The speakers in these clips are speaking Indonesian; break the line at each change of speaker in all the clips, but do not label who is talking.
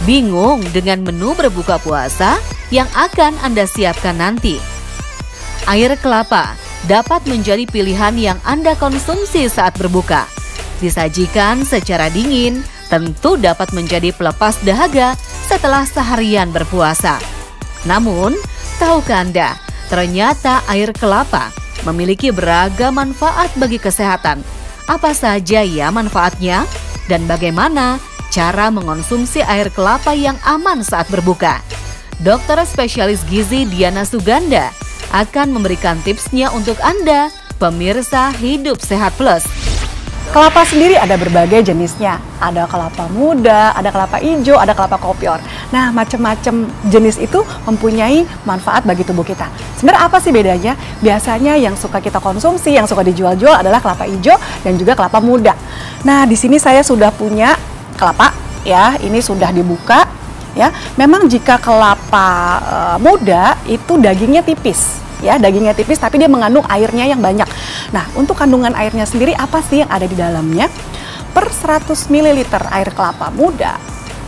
Bingung dengan menu berbuka puasa yang akan Anda siapkan nanti? Air kelapa dapat menjadi pilihan yang Anda konsumsi saat berbuka. Disajikan secara dingin, tentu dapat menjadi pelepas dahaga setelah seharian berpuasa. Namun, tahukah Anda, ternyata air kelapa memiliki beragam manfaat bagi kesehatan. Apa saja ya manfaatnya? Dan bagaimana cara mengonsumsi air kelapa yang aman saat berbuka? Dokter spesialis gizi Diana Suganda akan memberikan tipsnya untuk Anda, pemirsa Hidup Sehat Plus.
Kelapa sendiri ada berbagai jenisnya. Ada kelapa muda, ada kelapa hijau, ada kelapa kopior. Nah, macam-macam jenis itu mempunyai manfaat bagi tubuh kita. Sebenarnya apa sih bedanya? Biasanya yang suka kita konsumsi, yang suka dijual-jual adalah kelapa hijau dan juga kelapa muda. Nah, di sini saya sudah punya kelapa, ya. Ini sudah dibuka, ya. Memang jika kelapa muda itu dagingnya tipis. Ya, dagingnya tipis tapi dia mengandung airnya yang banyak. Nah, untuk kandungan airnya sendiri apa sih yang ada di dalamnya? Per 100 ml air kelapa muda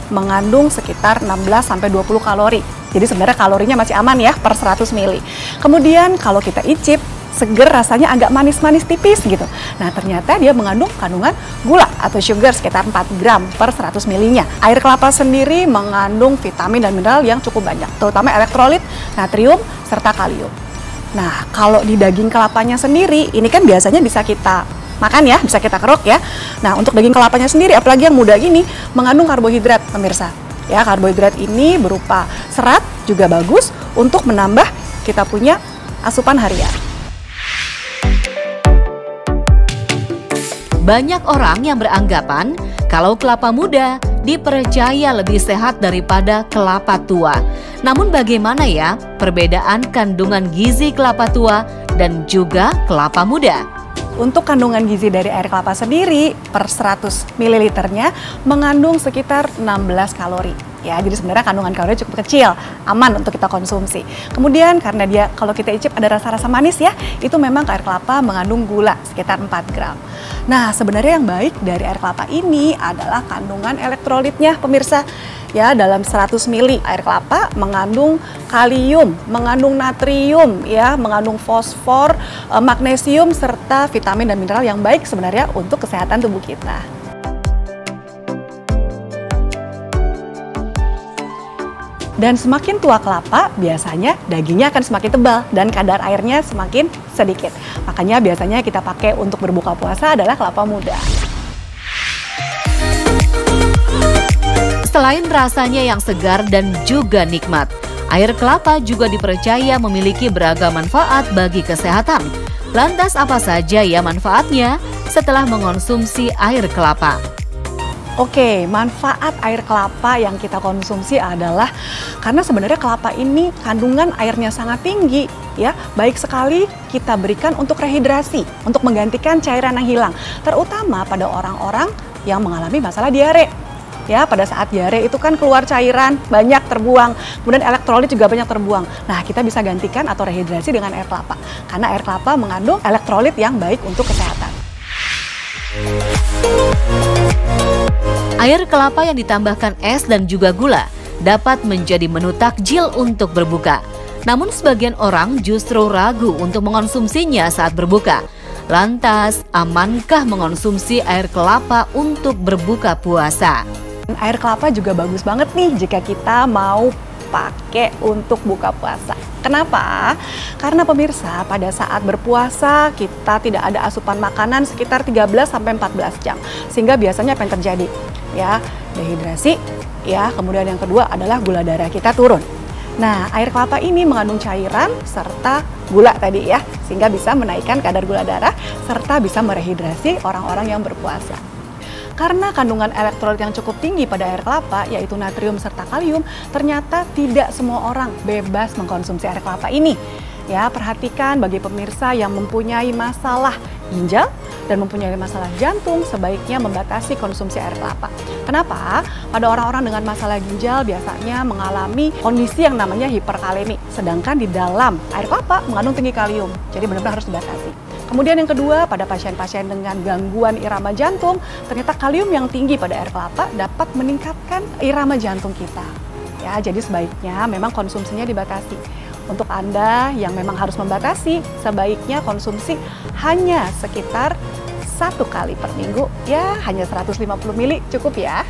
mengandung sekitar 16-20 kalori. Jadi sebenarnya kalorinya masih aman ya per 100 ml. Kemudian kalau kita icip, seger rasanya agak manis-manis tipis gitu. Nah, ternyata dia mengandung kandungan gula atau sugar sekitar 4 gram per 100 ml-nya. Air kelapa sendiri mengandung vitamin dan mineral yang cukup banyak, terutama elektrolit, natrium, serta kalium. Nah, kalau di daging kelapanya sendiri, ini kan biasanya bisa kita makan ya, bisa kita kerok ya. Nah, untuk daging kelapanya sendiri, apalagi yang muda gini, mengandung karbohidrat, pemirsa. Ya, karbohidrat ini berupa serat, juga bagus untuk menambah kita punya asupan harian.
Banyak orang yang beranggapan kalau kelapa muda dipercaya lebih sehat daripada kelapa tua. Namun bagaimana ya perbedaan kandungan gizi kelapa tua dan juga kelapa muda?
Untuk kandungan gizi dari air kelapa sendiri per 100 ml-nya mengandung sekitar 16 kalori. Ya, jadi sebenarnya kandungan kalori cukup kecil, aman untuk kita konsumsi. Kemudian karena dia kalau kita icip ada rasa-rasa manis ya, itu memang air kelapa mengandung gula sekitar 4 gram. Nah, sebenarnya yang baik dari air kelapa ini adalah kandungan elektrolitnya, pemirsa. Ya, dalam 100 ml air kelapa mengandung kalium, mengandung natrium, ya, mengandung fosfor, magnesium serta vitamin dan mineral yang baik sebenarnya untuk kesehatan tubuh kita. Dan semakin tua kelapa, biasanya dagingnya akan semakin tebal dan kadar airnya semakin sedikit. Makanya biasanya kita pakai untuk berbuka puasa adalah kelapa muda.
Selain rasanya yang segar dan juga nikmat, air kelapa juga dipercaya memiliki beragam manfaat bagi kesehatan. Lantas apa saja ya manfaatnya setelah mengonsumsi air kelapa?
Oke, manfaat air kelapa yang kita konsumsi adalah karena sebenarnya kelapa ini kandungan airnya sangat tinggi, ya. Baik sekali kita berikan untuk rehidrasi, untuk menggantikan cairan yang hilang, terutama pada orang-orang yang mengalami masalah diare. Ya, pada saat diare itu kan keluar cairan banyak terbuang, kemudian elektrolit juga banyak terbuang. Nah, kita bisa gantikan atau rehidrasi dengan air kelapa, karena air kelapa mengandung elektrolit yang baik untuk kesehatan.
Air kelapa yang ditambahkan es dan juga gula dapat menjadi menu takjil untuk berbuka. Namun sebagian orang justru ragu untuk mengonsumsinya saat berbuka. Lantas, amankah mengonsumsi air kelapa untuk berbuka puasa?
Air kelapa juga bagus banget nih jika kita mau pakai untuk buka puasa. Kenapa? Karena pemirsa, pada saat berpuasa kita tidak ada asupan makanan sekitar 13-14 jam. Sehingga biasanya apa yang terjadi? Ya, dehidrasi, ya, kemudian yang kedua adalah gula darah kita turun. Nah, air kelapa ini mengandung cairan serta gula tadi ya, sehingga bisa menaikkan kadar gula darah serta bisa merehidrasi orang-orang yang berpuasa. Karena kandungan elektrolit yang cukup tinggi pada air kelapa, yaitu natrium serta kalium, ternyata tidak semua orang bebas mengkonsumsi air kelapa ini. Ya, perhatikan bagi pemirsa yang mempunyai masalah ginjal dan mempunyai masalah jantung, sebaiknya membatasi konsumsi air kelapa. Kenapa? Pada orang-orang dengan masalah ginjal biasanya mengalami kondisi yang namanya hiperkalemi, sedangkan di dalam air kelapa mengandung tinggi kalium, jadi benar-benar harus dibatasi. Kemudian yang kedua, pada pasien-pasien dengan gangguan irama jantung, ternyata kalium yang tinggi pada air kelapa dapat meningkatkan irama jantung kita. Ya, jadi sebaiknya memang konsumsinya dibatasi. Untuk Anda yang memang harus membatasi, sebaiknya konsumsi hanya sekitar 1 kali per minggu, ya hanya 150 ml cukup ya.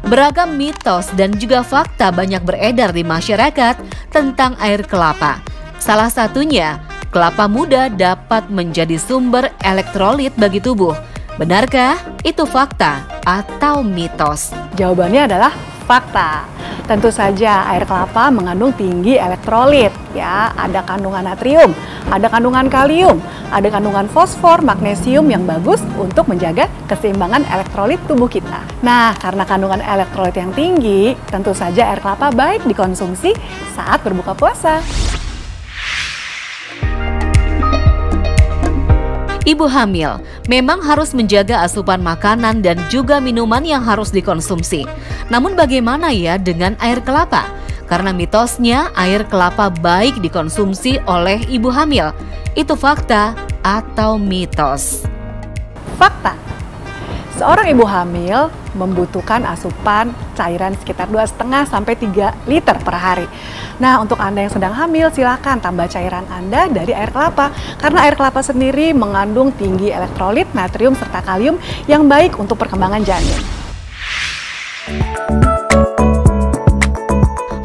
Beragam mitos dan juga fakta banyak beredar di masyarakat tentang air kelapa. Salah satunya, kelapa muda dapat menjadi sumber elektrolit bagi tubuh. Benarkah itu fakta atau mitos?
Jawabannya adalah fakta. Tentu saja air kelapa mengandung tinggi elektrolit, ya. Ada kandungan natrium, ada kandungan kalium, ada kandungan fosfor, magnesium yang bagus untuk menjaga keseimbangan elektrolit tubuh kita. Nah, karena kandungan elektrolit yang tinggi, tentu saja air kelapa baik dikonsumsi saat berbuka puasa.
Ibu hamil memang harus menjaga asupan makanan dan juga minuman yang harus dikonsumsi. Namun bagaimana ya dengan air kelapa? Karena mitosnya air kelapa baik dikonsumsi oleh ibu hamil. Itu fakta atau mitos?
Fakta. Seorang ibu hamil membutuhkan asupan cairan sekitar 2,5 sampai 3 liter per hari. Nah, untuk Anda yang sedang hamil, silakan tambah cairan Anda dari air kelapa. Karena air kelapa sendiri mengandung tinggi elektrolit, natrium, serta kalium yang baik untuk perkembangan janin.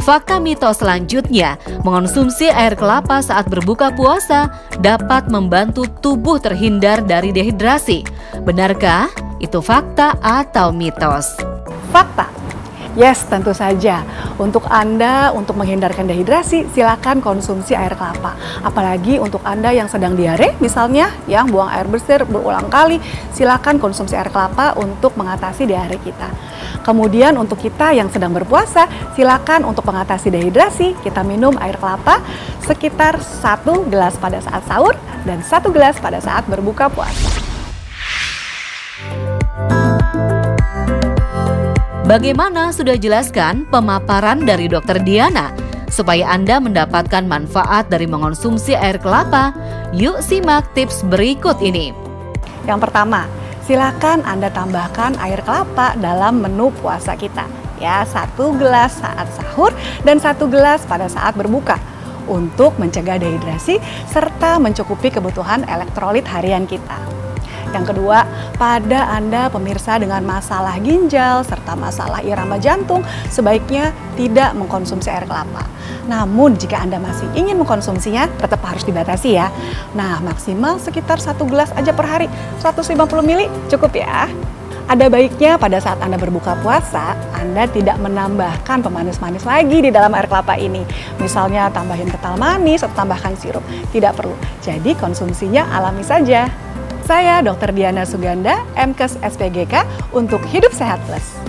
Fakta mitos selanjutnya, mengonsumsi air kelapa saat berbuka puasa dapat membantu tubuh terhindar dari dehidrasi. Benarkah itu fakta atau mitos?
Fakta. Yes, tentu saja. Untuk Anda, untuk menghindarkan dehidrasi, silakan konsumsi air kelapa. Apalagi untuk Anda yang sedang diare, misalnya, yang buang air besar berulang kali, silakan konsumsi air kelapa untuk mengatasi diare kita. Kemudian untuk kita yang sedang berpuasa, silakan untuk mengatasi dehidrasi, kita minum air kelapa sekitar 1 gelas pada saat sahur dan 1 gelas pada saat berbuka puasa.
Bagaimana sudah jelaskan pemaparan dari Dr. Diana supaya Anda mendapatkan manfaat dari mengonsumsi air kelapa? Yuk simak tips berikut ini.
Yang pertama, silakan Anda tambahkan air kelapa dalam menu puasa kita. Ya, 1 gelas saat sahur dan 1 gelas pada saat berbuka untuk mencegah dehidrasi serta mencukupi kebutuhan elektrolit harian kita. Yang kedua, pada Anda pemirsa dengan masalah ginjal serta masalah irama jantung, sebaiknya tidak mengkonsumsi air kelapa. Namun jika Anda masih ingin mengkonsumsinya, tetap harus dibatasi ya. Nah, maksimal sekitar 1 gelas aja per hari, 150 ml cukup ya. Ada baiknya pada saat Anda berbuka puasa, Anda tidak menambahkan pemanis-manis lagi di dalam air kelapa ini. Misalnya tambahin kental manis atau tambahkan sirup, tidak perlu. Jadi konsumsinya alami saja. Saya Dr. Diana Suganda, MKes SPGK untuk Hidup Sehat Plus.